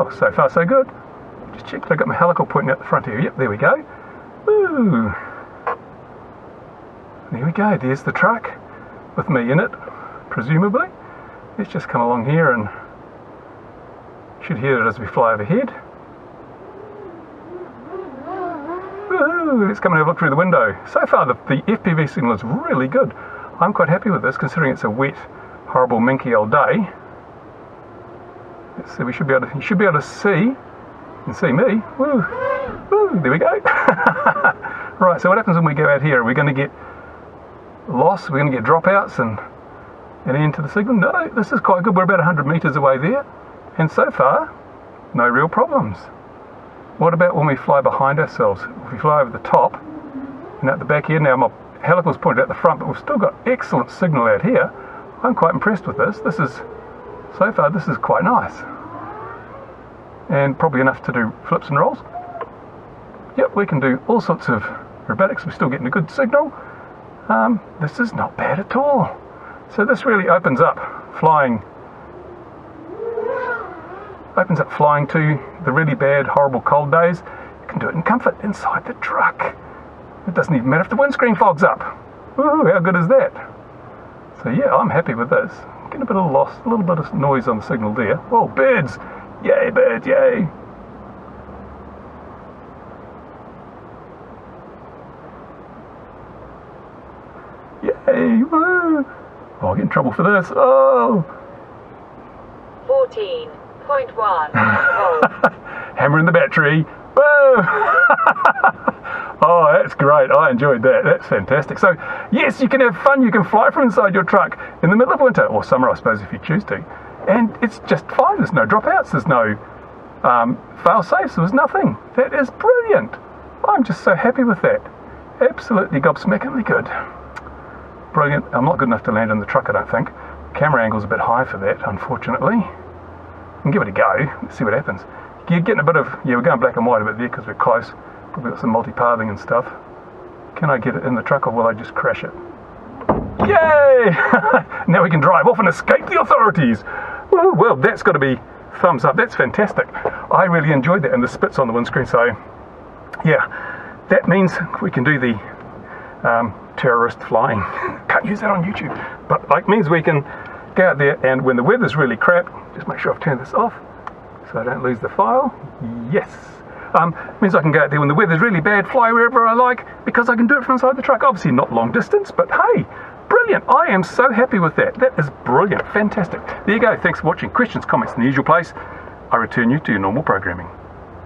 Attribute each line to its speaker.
Speaker 1: Oh, so far so good. Just check that I got my helical pointing out the front here. Yep, there we go. Woo! There we go, there's the truck with me in it, presumably. Let's just come along here and should hear it as we fly overhead. Woo! Let's come and have a look through the window. So far the FPV signal is really good. I'm quite happy with this considering it's a wet, horrible, minky old day. Let's see, you should be able to see and see me. Woo! Woo! There we go. Right, so what happens when we go out here? Are we going to get lost? We're going to get dropouts and into the signal? No, this is quite good. We're about 100 meters away there, and so far no real problems. What about when we fly behind ourselves? If we fly over the top and at the back here, now my helical's pointed out the front, but we've still got excellent signal out here. I'm quite impressed with this. So far this is quite nice, and probably enough to do flips and rolls. Yep, we can do all sorts of aerobatics. We're still getting a good signal. This is not bad at all. So this really opens up flying to the really bad, horrible cold days. You can do it in comfort inside the truck. It doesn't even matter if the windscreen fogs up. Woohoo, how good is that? So yeah, I'm happy with this. Getting a bit of loss, a little bit of noise on the signal there. Whoa, birds! Yay, birds, yay! Yay, woo! Oh, I'll get in trouble for this. Oh!
Speaker 2: 14.1 volt.
Speaker 1: Hammering the battery. Whoa! Oh, that's great. I enjoyed that. That's fantastic. So, yes, you can have fun. You can fly from inside your truck in the middle of winter, or summer, I suppose, if you choose to. And it's just fine. There's no dropouts. There's no fail-safes. There's nothing. That is brilliant. I'm just so happy with that. Absolutely gobsmackingly good. Brilliant. I'm not good enough to land in the truck, I don't think. Camera angle's a bit high for that, unfortunately. We can give it a go. Let's see what happens. You're getting a bit of, yeah, we're going black and white a bit there because we're close. Probably got some multi-pathing and stuff. Can I get it in the truck or will I just crash it? Yay! Now we can drive off and escape the authorities. Well, that's got to be thumbs up. That's fantastic. I really enjoyed that, and the spits on the windscreen. So, yeah, that means we can do the terrorist flying. Can't use that on YouTube, but it means we can go out there, and when the weather's really crap, just make sure I've turned this off so I don't lose the file. Yes. Means I can go out there when the weather's really bad, fly wherever I like, because I can do it from inside the truck. Obviously not long distance, but hey, brilliant. I am so happy with that. That is brilliant. Fantastic. There you go. Thanks for watching. Questions, comments in the usual place. I return you to your normal programming.